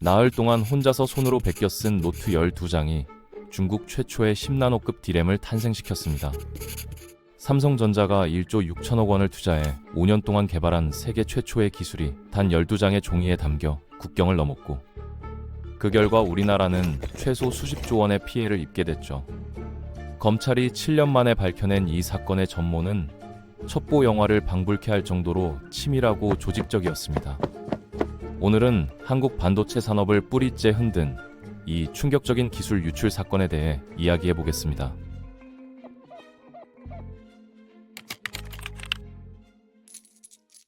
나흘 동안 혼자서 손으로 베껴 쓴 노트 12장이 중국 최초의 10나노급 D램을 탄생시켰습니다. 삼성전자가 1조 6천억 원을 투자해 5년 동안 개발한 세계 최초의 기술이 단 12장의 종이에 담겨 국경을 넘었고, 그 결과 우리나라는 최소 수십조 원의 피해를 입게 됐죠. 검찰이 7년 만에 밝혀낸 이 사건의 전모는 첩보 영화를 방불케 할 정도로 치밀하고 조직적이었습니다. 오늘은 한국 반도체 산업을 뿌리째 흔든 이 충격적인 기술 유출 사건에 대해 이야기해 보겠습니다.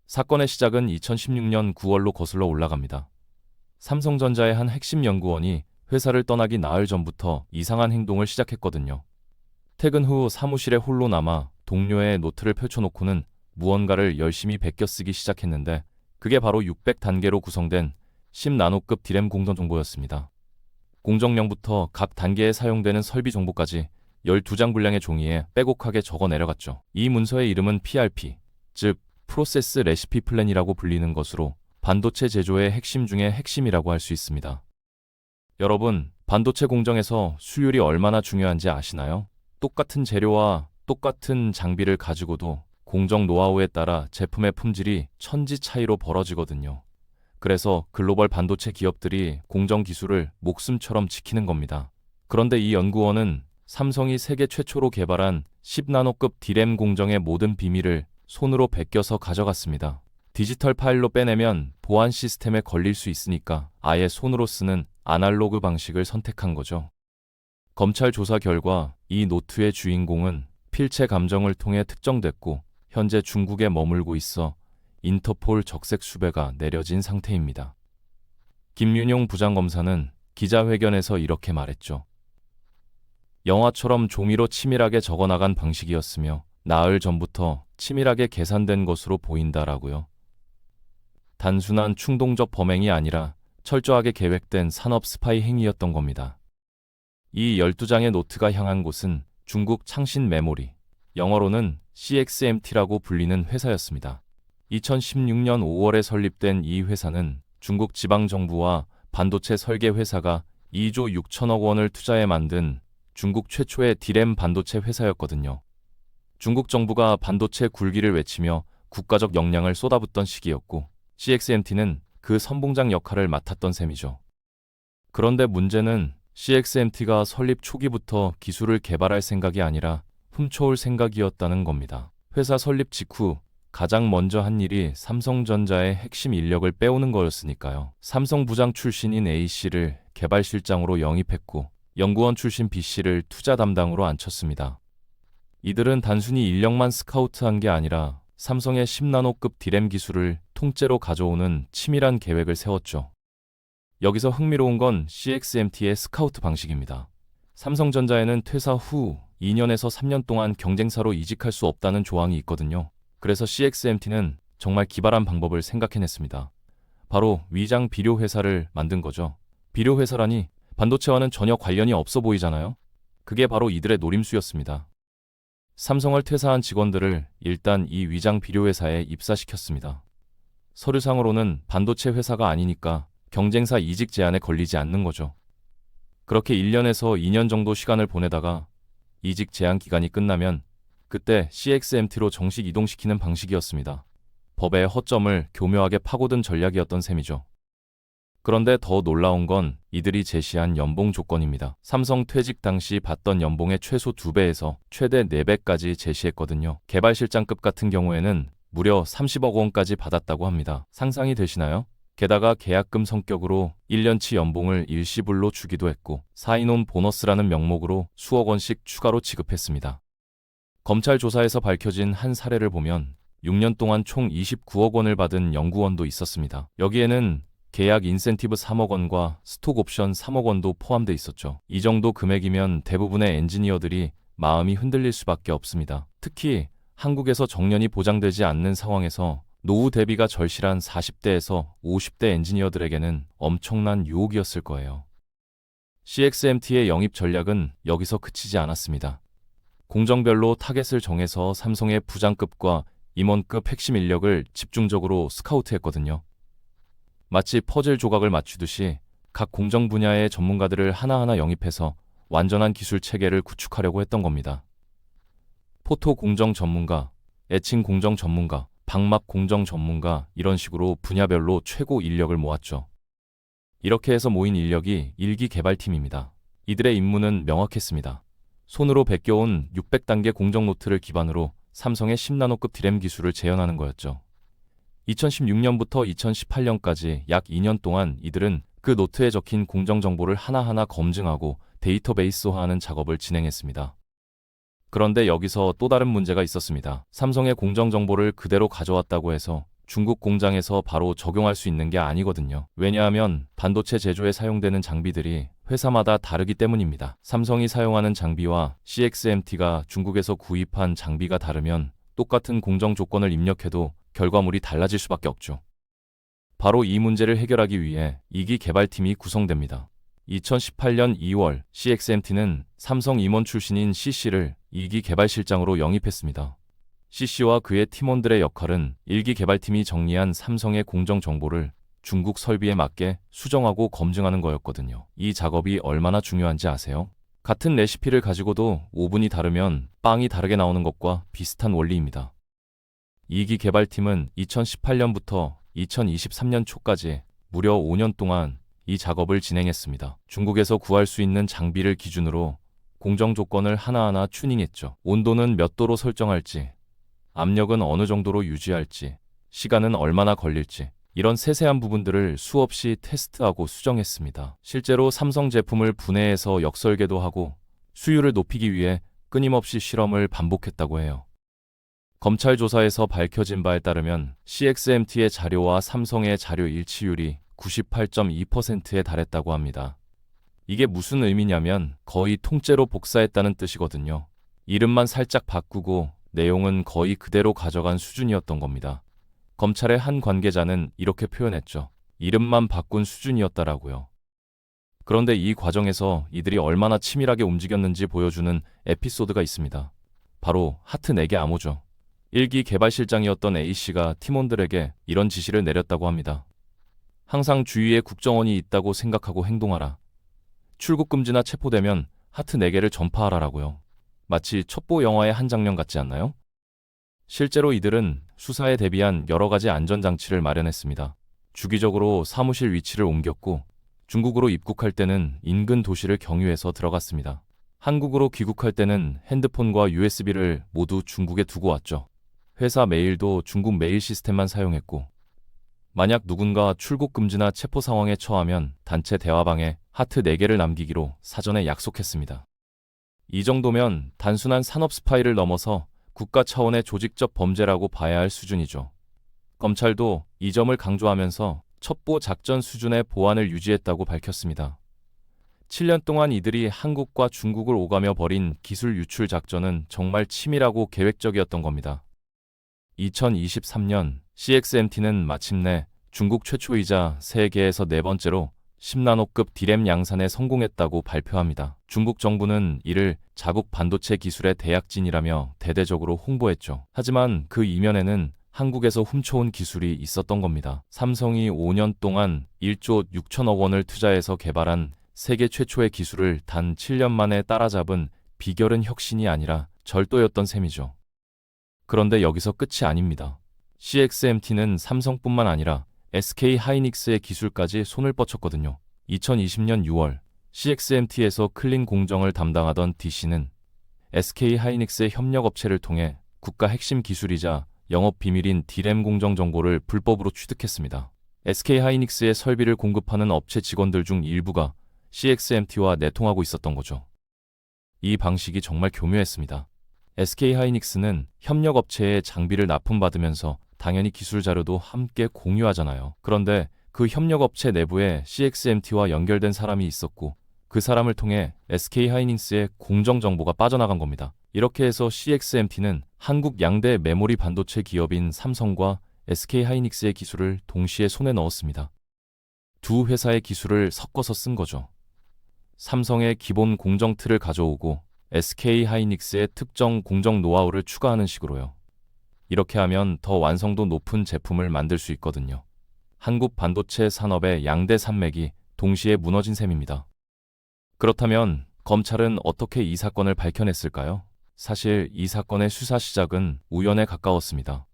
사건의 시작은 2016년 9월로 거슬러 올라갑니다. 삼성전자의 한 핵심 연구원이 회사를 떠나기 나흘 전부터 이상한 행동을 시작했거든요. 퇴근 후 사무실에 홀로 남아 동료의 노트를 펼쳐놓고는 무언가를 열심히 베껴 쓰기 시작했는데, 그게 바로 600단계로 구성된 10나노급 D램 공정 정보였습니다. 공정령부터 각 단계에 사용되는 설비 정보까지 12장 분량의 종이에 빼곡하게 적어 내려갔죠. 이 문서의 이름은 PRP, 즉 프로세스 레시피 플랜이라고 불리는 것으로 반도체 제조의 핵심 중의 핵심이라고 할 수 있습니다. 여러분, 반도체 공정에서 수율이 얼마나 중요한지 아시나요? 똑같은 재료와 똑같은 장비를 가지고도 공정 노하우에 따라 제품의 품질이 천지 차이로 벌어지거든요. 그래서 글로벌 반도체 기업들이 공정 기술을 목숨처럼 지키는 겁니다. 그런데 이 연구원은 삼성이 세계 최초로 개발한 10나노급 D램 공정의 모든 비밀을 손으로 베껴서 가져갔습니다. 디지털 파일로 빼내면 보안 시스템에 걸릴 수 있으니까 아예 손으로 쓰는 아날로그 방식을 선택한 거죠. 검찰 조사 결과 이 노트의 주인공은 필체 감정을 통해 특정됐고 현재 중국에 머물고 있어 인터폴 적색 수배가 내려진 상태입니다. 김윤용 부장검사는 기자회견에서 이렇게 말했죠. 영화처럼 종이로 치밀하게 적어나간 방식이었으며 나흘 전부터 치밀하게 계산된 것으로 보인다라고요. 단순한 충동적 범행이 아니라 철저하게 계획된 산업 스파이 행위였던 겁니다. 이 12장의 노트가 향한 곳은 중국 창신 메모리, 영어로는 CXMT라고 불리는 회사였습니다. 2016년 5월에 설립된 이 회사는 중국 지방정부와 반도체 설계 회사가 2조 6천억 원을 투자해 만든 중국 최초의 D램 반도체 회사였거든요. 중국 정부가 반도체 굴기를 외치며 국가적 역량을 쏟아붓던 시기였고, CXMT는 그 선봉장 역할을 맡았던 셈이죠. 그런데 문제는 CXMT가 설립 초기부터 기술을 개발할 생각이 아니라 훔쳐올 생각이었다는 겁니다. 회사 설립 직후 가장 먼저 한 일이 삼성전자의 핵심 인력을 빼오는 거였으니까요. 삼성 부장 출신인 A씨를 개발실장으로 영입했고, 연구원 출신 B씨를 투자 담당으로 앉혔습니다. 이들은 단순히 인력만 스카우트한 게 아니라 삼성의 10나노급 D램 기술을 통째로 가져오는 치밀한 계획을 세웠죠. 여기서 흥미로운 건 CXMT의 스카우트 방식입니다. 삼성전자에는 퇴사 후 2년에서 3년 동안 경쟁사로 이직할 수 없다는 조항이 있거든요. 그래서 CXMT는 정말 기발한 방법을 생각해냈습니다. 바로 위장 비료 회사를 만든 거죠. 비료 회사라니 반도체와는 전혀 관련이 없어 보이잖아요. 그게 바로 이들의 노림수였습니다. 삼성을 퇴사한 직원들을 일단 이 위장 비료 회사에 입사시켰습니다. 서류상으로는 반도체 회사가 아니니까 경쟁사 이직 제한에 걸리지 않는 거죠. 그렇게 1년에서 2년 정도 시간을 보내다가 이직 제한 기간이 끝나면 그때 CXMT로 정식 이동시키는 방식이었습니다. 법의 허점을 교묘하게 파고든 전략이었던 셈이죠. 그런데 더 놀라운 건 이들이 제시한 연봉 조건입니다. 삼성 퇴직 당시 받던 연봉의 최소 2배에서 최대 4배까지 제시했거든요. 개발실장급 같은 경우에는 무려 30억 원까지 받았다고 합니다. 상상이 되시나요? 게다가 계약금 성격으로 1년치 연봉을 일시불로 주기도 했고, 사인온 보너스라는 명목으로 수억 원씩 추가로 지급했습니다. 검찰 조사에서 밝혀진 한 사례를 보면 6년 동안 총 29억 원을 받은 연구원도 있었습니다. 여기에는 계약 인센티브 3억 원과 스톡 옵션 3억 원도 포함돼 있었죠. 이 정도 금액이면 대부분의 엔지니어들이 마음이 흔들릴 수밖에 없습니다. 특히 한국에서 정년이 보장되지 않는 상황에서 노후 대비가 절실한 40대에서 50대 엔지니어들에게는 엄청난 유혹이었을 거예요. CXMT의 영입 전략은 여기서 그치지 않았습니다. 공정별로 타겟을 정해서 삼성의 부장급과 임원급 핵심 인력을 집중적으로 스카우트했거든요. 마치 퍼즐 조각을 맞추듯이 각 공정 분야의 전문가들을 하나하나 영입해서 완전한 기술 체계를 구축하려고 했던 겁니다. 포토 공정 전문가, 애칭 공정 전문가, 방막 공정 전문가 이런 식으로 분야별로 최고 인력을 모았죠. 이렇게 해서 모인 인력이 1기 개발팀입니다. 이들의 임무는 명확했습니다. 손으로 베껴온 600단계 공정 노트를 기반으로 삼성의 10나노급 디램 기술을 재현하는 거였죠. 2016년부터 2018년까지 약 2년 동안 이들은 그 노트에 적힌 공정 정보를 하나하나 검증하고 데이터베이스화하는 작업을 진행했습니다. 그런데 여기서 또 다른 문제가 있었습니다. 삼성의 공정 정보를 그대로 가져왔다고 해서 중국 공장에서 바로 적용할 수 있는 게 아니거든요. 왜냐하면 반도체 제조에 사용되는 장비들이 회사마다 다르기 때문입니다. 삼성이 사용하는 장비와 CXMT가 중국에서 구입한 장비가 다르면 똑같은 공정 조건을 입력해도 결과물이 달라질 수밖에 없죠. 바로 이 문제를 해결하기 위해 2기 개발팀이 구성됩니다. 2018년 2월 CXMT는 삼성 임원 출신인 CC를 2기 개발실장으로 영입했습니다. CC와 그의 팀원들의 역할은 1기 개발팀이 정리한 삼성의 공정 정보를 중국 설비에 맞게 수정하고 검증하는 거였거든요. 이 작업이 얼마나 중요한지 아세요? 같은 레시피를 가지고도 오븐이 다르면 빵이 다르게 나오는 것과 비슷한 원리입니다. 2기 개발팀은 2018년부터 2023년 초까지 무려 5년 동안 이 작업을 진행했습니다. 중국에서 구할 수 있는 장비를 기준으로 공정 조건을 하나하나 튜닝했죠. 온도는 몇 도로 설정할지, 압력은 어느 정도로 유지할지, 시간은 얼마나 걸릴지, 이런 세세한 부분들을 수없이 테스트하고 수정했습니다. 실제로 삼성 제품을 분해해서 역설계도 하고 수율을 높이기 위해 끊임없이 실험을 반복했다고 해요. 검찰 조사에서 밝혀진 바에 따르면 CXMT의 자료와 삼성의 자료 일치율이 98.2%에 달했다고 합니다. 이게 무슨 의미냐면 거의 통째로 복사했다는 뜻이거든요. 이름만 살짝 바꾸고 내용은 거의 그대로 가져간 수준이었던 겁니다. 검찰의 한 관계자는 이렇게 표현했죠. 이름만 바꾼 수준이었다라고요. 그런데 이 과정에서 이들이 얼마나 치밀하게 움직였는지 보여주는 에피소드가 있습니다. 바로 하트 4개 암호죠. 1기 개발실장이었던 A씨가 팀원들에게 이런 지시를 내렸다고 합니다. 항상 주위에 국정원이 있다고 생각하고 행동하라. 출국 금지나 체포되면 하트 4개를 전파하라라고요. 마치 첩보 영화의 한 장면 같지 않나요? 실제로 이들은 수사에 대비한 여러 가지 안전장치를 마련했습니다. 주기적으로 사무실 위치를 옮겼고 중국으로 입국할 때는 인근 도시를 경유해서 들어갔습니다. 한국으로 귀국할 때는 핸드폰과 USB를 모두 중국에 두고 왔죠. 회사 메일도 중국 메일 시스템만 사용했고 만약 누군가 출국 금지나 체포 상황에 처하면 단체 대화방에 하트 4개를 남기기로 사전에 약속했습니다. 이 정도면 단순한 산업 스파이를 넘어서 국가 차원의 조직적 범죄라고 봐야 할 수준이죠. 검찰도 이 점을 강조하면서 첩보 작전 수준의 보안을 유지했다고 밝혔습니다. 7년 동안 이들이 한국과 중국을 오가며 벌인 기술 유출 작전은 정말 치밀하고 계획적이었던 겁니다. 2023년 CXMT는 마침내 중국 최초이자 세계에서 4번째로 10나노급 디램 양산에 성공했다고 발표합니다. 중국 정부는 이를 자국 반도체 기술의 대약진이라며 대대적으로 홍보했죠. 하지만 그 이면에는 한국에서 훔쳐온 기술이 있었던 겁니다. 삼성이 5년 동안 1조 6천억 원을 투자해서 개발한 세계 최초의 기술을 단 7년 만에 따라잡은 비결은 혁신이 아니라 절도였던 셈이죠. 그런데 여기서 끝이 아닙니다. CXMT는 삼성뿐만 아니라 SK하이닉스의 기술까지 손을 뻗쳤거든요. 2020년 6월 CXMT에서 클린 공정을 담당하던 D씨는 SK하이닉스의 협력업체를 통해 국가 핵심 기술이자 영업 비밀인 디램 공정 정보를 불법으로 취득했습니다. SK하이닉스의 설비를 공급하는 업체 직원들 중 일부가 CXMT와 내통하고 있었던 거죠. 이 방식이 정말 교묘했습니다. SK하이닉스는 협력업체에 장비를 납품받으면서 당연히 기술 자료도 함께 공유하잖아요. 그런데 그 협력업체 내부에 CXMT와 연결된 사람이 있었고 그 사람을 통해 SK하이닉스의 공정 정보가 빠져나간 겁니다. 이렇게 해서 CXMT는 한국 양대 메모리 반도체 기업인 삼성과 SK하이닉스의 기술을 동시에 손에 넣었습니다. 두 회사의 기술을 섞어서 쓴 거죠. 삼성의 기본 공정 틀을 가져오고 SK하이닉스의 특정 공정 노하우를 추가하는 식으로요. 이렇게 하면 더 완성도 높은 제품을 만들 수 있거든요. 한국 반도체 산업의 양대 산맥이 동시에 무너진 셈입니다. 그렇다면 검찰은 어떻게 이 사건을 밝혀냈을까요? 사실 이 사건의 수사 시작은 우연에 가까웠습니다.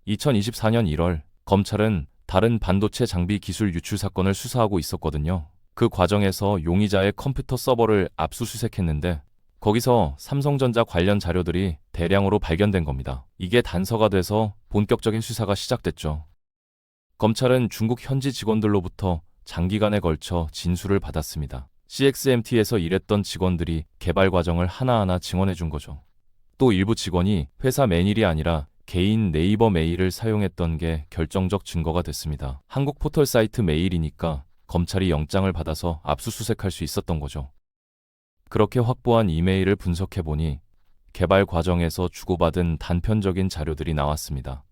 2024년 1월 검찰은 다른 반도체 장비 기술 유출 사건을 수사하고 있었거든요. 그 과정에서 용의자의 컴퓨터 서버를 압수수색했는데 거기서 삼성전자 관련 자료들이 대량으로 발견된 겁니다. 이게 단서가 돼서 본격적인 수사가 시작됐죠. 검찰은 중국 현지 직원들로부터 장기간에 걸쳐 진술을 받았습니다. CXMT에서 일했던 직원들이 개발 과정을 하나하나 증언해 준 거죠. 또 일부 직원이 회사 메일이 아니라 개인 네이버 메일을 사용했던 게 결정적 증거가 됐습니다. 한국 포털 사이트 메일이니까 검찰이 영장을 받아서 압수수색할 수 있었던 거죠. 그렇게 확보한 이메일을 분석해보니 개발 과정에서 주고받은 단편적인 자료들이 나왔습니다.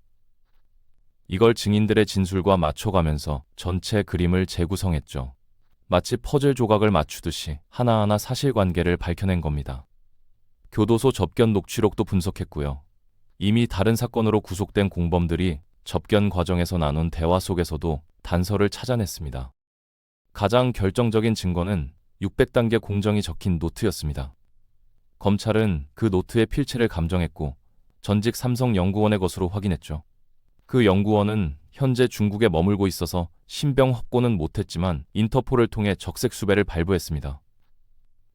이걸 증인들의 진술과 맞춰가면서 전체 그림을 재구성했죠. 마치 퍼즐 조각을 맞추듯이 하나하나 사실관계를 밝혀낸 겁니다. 교도소 접견 녹취록도 분석했고요. 이미 다른 사건으로 구속된 공범들이 접견 과정에서 나눈 대화 속에서도 단서를 찾아냈습니다. 가장 결정적인 증거는 600단계 공정이 적힌 노트였습니다. 검찰은 그 노트의 필체를 감정했고 전직 삼성 연구원의 것으로 확인했죠. 그 연구원은 현재 중국에 머물고 있어서 신병 확보는 못했지만 인터폴을 통해 적색 수배를 발부했습니다.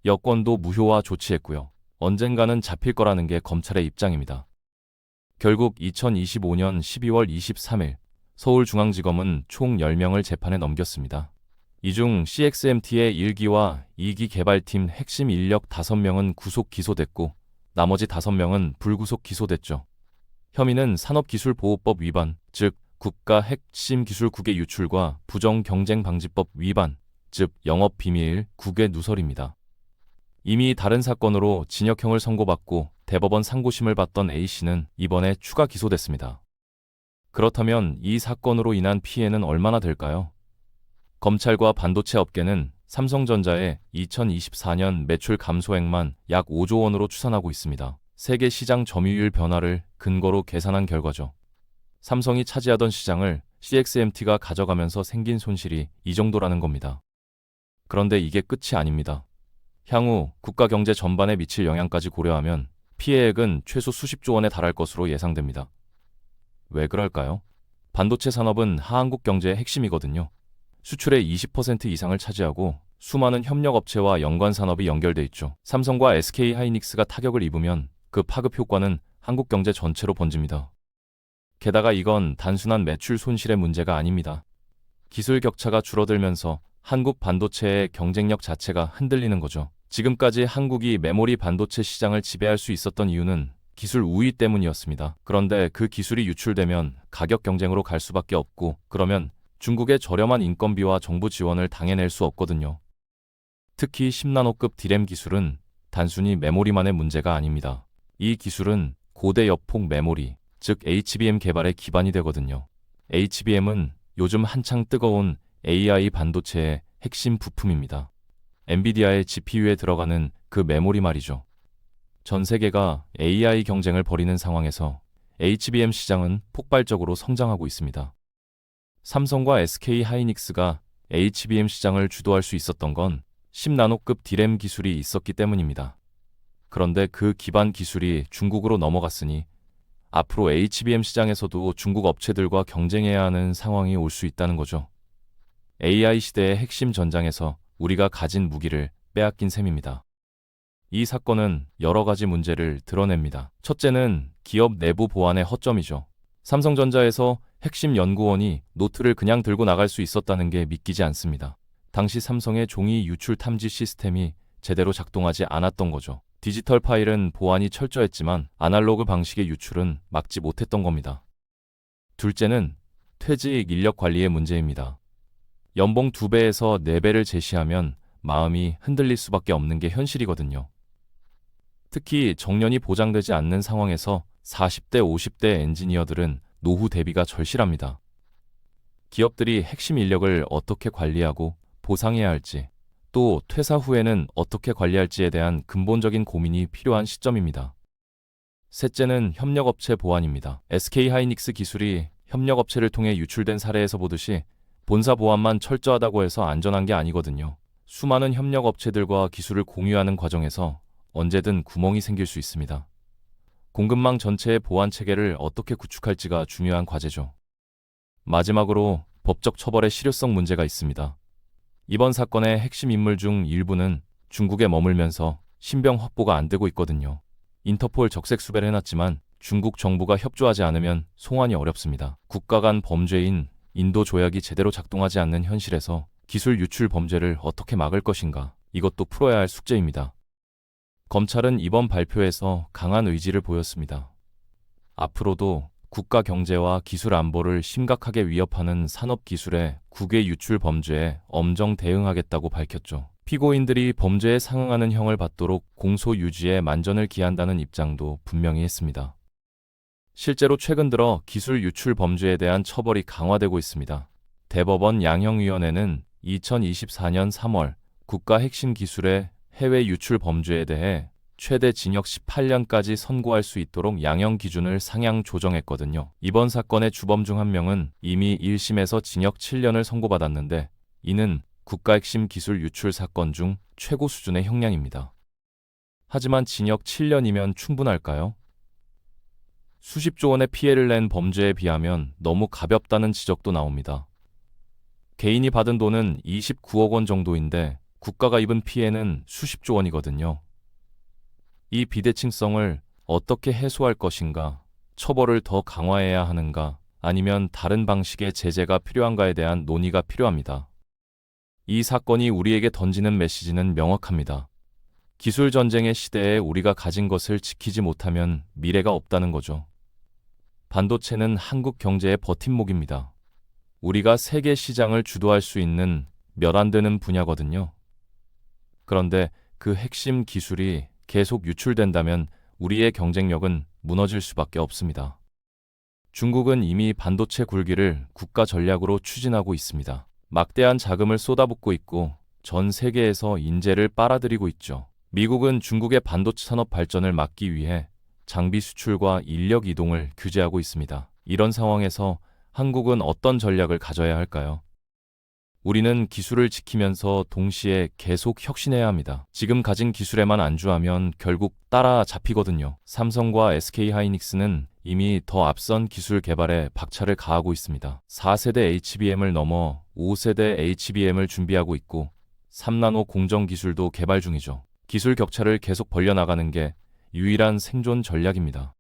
여권도 무효화 조치했고요. 언젠가는 잡힐 거라는 게 검찰의 입장입니다. 결국 2025년 12월 23일 서울중앙지검은 총 10명을 재판에 넘겼습니다. 이 중 CXMT의 1기와 2기 개발팀 핵심 인력 5명은 구속 기소됐고 나머지 5명은 불구속 기소됐죠. 혐의는 산업기술보호법 위반, 즉 국가 핵심 기술 국외 유출과 부정경쟁방지법 위반, 즉 영업비밀 국외 누설입니다. 이미 다른 사건으로 징역형을 선고받고 대법원 상고심을 받던 A씨는 이번에 추가 기소됐습니다. 그렇다면 이 사건으로 인한 피해는 얼마나 될까요? 검찰과 반도체 업계는 삼성전자의 2024년 매출 감소액만 약 5조 원으로 추산하고 있습니다. 세계 시장 점유율 변화를 근거로 계산한 결과죠. 삼성이 차지하던 시장을 CXMT가 가져가면서 생긴 손실이 이 정도라는 겁니다. 그런데 이게 끝이 아닙니다. 향후 국가 경제 전반에 미칠 영향까지 고려하면 피해액은 최소 수십조 원에 달할 것으로 예상됩니다. 왜 그럴까요? 반도체 산업은 한국 경제의 핵심이거든요. 수출의 20% 이상을 차지하고 수많은 협력업체와 연관 산업이 연결돼 있죠. 삼성과 SK하이닉스가 타격을 입으면 그 파급 효과는 한국 경제 전체로 번집니다. 게다가 이건 단순한 매출 손실의 문제가 아닙니다. 기술 격차가 줄어들면서 한국 반도체의 경쟁력 자체가 흔들리는 거죠. 지금까지 한국이 메모리 반도체 시장을 지배할 수 있었던 이유는 기술 우위 때문이었습니다. 그런데 그 기술이 유출되면 가격 경쟁으로 갈 수밖에 없고 그러면 중국의 저렴한 인건비와 정부 지원을 당해낼 수 없거든요. 특히 10나노급 D램 기술은 단순히 메모리만의 문제가 아닙니다. 이 기술은 고대 여폭 메모리, 즉 HBM 개발의 기반이 되거든요. HBM은 요즘 한창 뜨거운 AI 반도체의 핵심 부품입니다. 엔비디아의 GPU에 들어가는 그 메모리 말이죠. 전 세계가 AI 경쟁을 벌이는 상황에서 HBM 시장은 폭발적으로 성장하고 있습니다. 삼성과 SK하이닉스가 HBM 시장을 주도할 수 있었던 건 10나노급 D램 기술이 있었기 때문입니다. 그런데 그 기반 기술이 중국으로 넘어갔으니 앞으로 HBM 시장에서도 중국 업체들과 경쟁해야 하는 상황이 올 수 있다는 거죠. AI 시대의 핵심 전장에서 우리가 가진 무기를 빼앗긴 셈입니다. 이 사건은 여러 가지 문제를 드러냅니다. 첫째는 기업 내부 보안의 허점이죠. 삼성전자에서 핵심 연구원이 노트를 그냥 들고 나갈 수 있었다는 게 믿기지 않습니다. 당시 삼성의 종이 유출 탐지 시스템이 제대로 작동하지 않았던 거죠. 디지털 파일은 보안이 철저했지만 아날로그 방식의 유출은 막지 못했던 겁니다. 둘째는 퇴직 인력 관리의 문제입니다. 연봉 2배에서 4배를 제시하면 마음이 흔들릴 수밖에 없는 게 현실이거든요. 특히 정년이 보장되지 않는 상황에서 40대, 50대 엔지니어들은 노후 대비가 절실합니다. 기업들이 핵심 인력을 어떻게 관리하고 보상해야 할지, 또 퇴사 후에는 어떻게 관리할지에 대한 근본적인 고민이 필요한 시점입니다. 셋째는 협력업체 보안입니다. SK하이닉스 기술이 협력업체를 통해 유출된 사례에서 보듯이 본사 보안만 철저하다고 해서 안전한 게 아니거든요. 수많은 협력 업체들과 기술을 공유하는 과정에서 언제든 구멍이 생길 수 있습니다. 공급망 전체의 보안 체계를 어떻게 구축할지가 중요한 과제죠. 마지막으로 법적 처벌의 실효성 문제가 있습니다. 이번 사건의 핵심 인물 중 일부는 중국에 머물면서 신병 확보가 안 되고 있거든요. 인터폴 적색 수배를 해놨지만 중국 정부가 협조하지 않으면 송환이 어렵습니다. 국가 간 범죄인 인도 조약이 제대로 작동하지 않는 현실에서 기술 유출 범죄를 어떻게 막을 것인가, 이것도 풀어야 할 숙제입니다. 검찰은 이번 발표에서 강한 의지를 보였습니다. 앞으로도 국가 경제와 기술 안보를 심각하게 위협하는 산업기술의 국외 유출 범죄에 엄정 대응하겠다고 밝혔죠. 피고인들이 범죄에 상응하는 형을 받도록 공소 유지에 만전을 기한다는 입장도 분명히 했습니다. 실제로 최근 들어 기술 유출 범죄에 대한 처벌이 강화되고 있습니다. 대법원 양형위원회는 2024년 3월 국가 핵심 기술의 해외 유출 범죄에 대해 최대 징역 18년까지 선고할 수 있도록 양형 기준을 상향 조정했거든요. 이번 사건의 주범 중 한 명은 이미 1심에서 징역 7년을 선고받았는데 이는 국가 핵심 기술 유출 사건 중 최고 수준의 형량입니다. 하지만 징역 7년이면 충분할까요? 수십조 원의 피해를 낸 범죄에 비하면 너무 가볍다는 지적도 나옵니다. 개인이 받은 돈은 29억 원 정도인데 국가가 입은 피해는 수십조 원이거든요. 이 비대칭성을 어떻게 해소할 것인가, 처벌을 더 강화해야 하는가, 아니면 다른 방식의 제재가 필요한가에 대한 논의가 필요합니다. 이 사건이 우리에게 던지는 메시지는 명확합니다. 기술 전쟁의 시대에 우리가 가진 것을 지키지 못하면 미래가 없다는 거죠. 반도체는 한국 경제의 버팀목입니다. 우리가 세계 시장을 주도할 수 있는 몇 안 되는 분야거든요. 그런데 그 핵심 기술이 계속 유출된다면 우리의 경쟁력은 무너질 수밖에 없습니다. 중국은 이미 반도체 굴기를 국가 전략으로 추진하고 있습니다. 막대한 자금을 쏟아붓고 있고 전 세계에서 인재를 빨아들이고 있죠. 미국은 중국의 반도체 산업 발전을 막기 위해 장비 수출과 인력 이동을 규제하고 있습니다. 이런 상황에서 한국은 어떤 전략을 가져야 할까요? 우리는 기술을 지키면서 동시에 계속 혁신해야 합니다. 지금 가진 기술에만 안주하면 결국 따라잡히거든요. 삼성과 SK하이닉스는 이미 더 앞선 기술 개발에 박차를 가하고 있습니다. 4세대 HBM을 넘어 5세대 HBM을 준비하고 있고 3나노 공정 기술도 개발 중이죠. 기술 격차를 계속 벌려나가는 게 유일한 생존 전략입니다.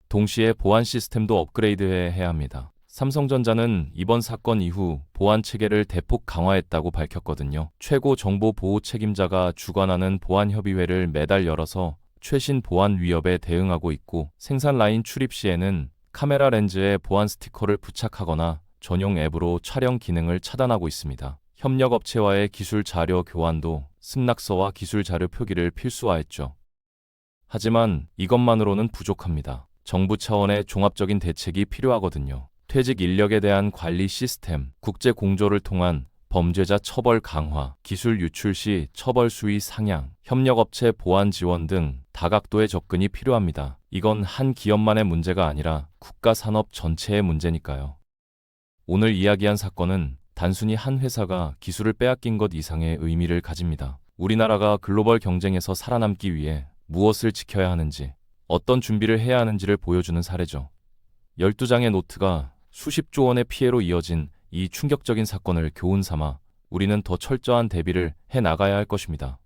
동시에 보안 시스템도 업그레이드해야 합니다. 삼성전자는 이번 사건 이후 보안 체계를 대폭 강화했다고 밝혔거든요. 최고 정보 보호 책임자가 주관하는 보안협의회를 매달 열어서 최신 보안 위협에 대응하고 있고 생산 라인 출입 시에는 카메라 렌즈에 보안 스티커를 부착하거나 전용 앱으로 촬영 기능을 차단하고 있습니다. 협력업체와의 기술 자료 교환도 승낙서와 기술 자료 표기를 필수화했죠. 하지만 이것만으로는 부족합니다. 정부 차원의 종합적인 대책이 필요하거든요. 퇴직 인력에 대한 관리 시스템, 국제 공조를 통한 범죄자 처벌 강화, 기술 유출 시 처벌 수위 상향, 협력업체 보안 지원 등 다각도의 접근이 필요합니다. 이건 한 기업만의 문제가 아니라 국가 산업 전체의 문제니까요. 오늘 이야기한 사건은 단순히 한 회사가 기술을 빼앗긴 것 이상의 의미를 가집니다. 우리나라가 글로벌 경쟁에서 살아남기 위해 무엇을 지켜야 하는지, 어떤 준비를 해야 하는지를 보여주는 사례죠. 12장의 노트가 수십조 원의 피해로 이어진 이 충격적인 사건을 교훈 삼아 우리는 더 철저한 대비를 해 나가야 할 것입니다.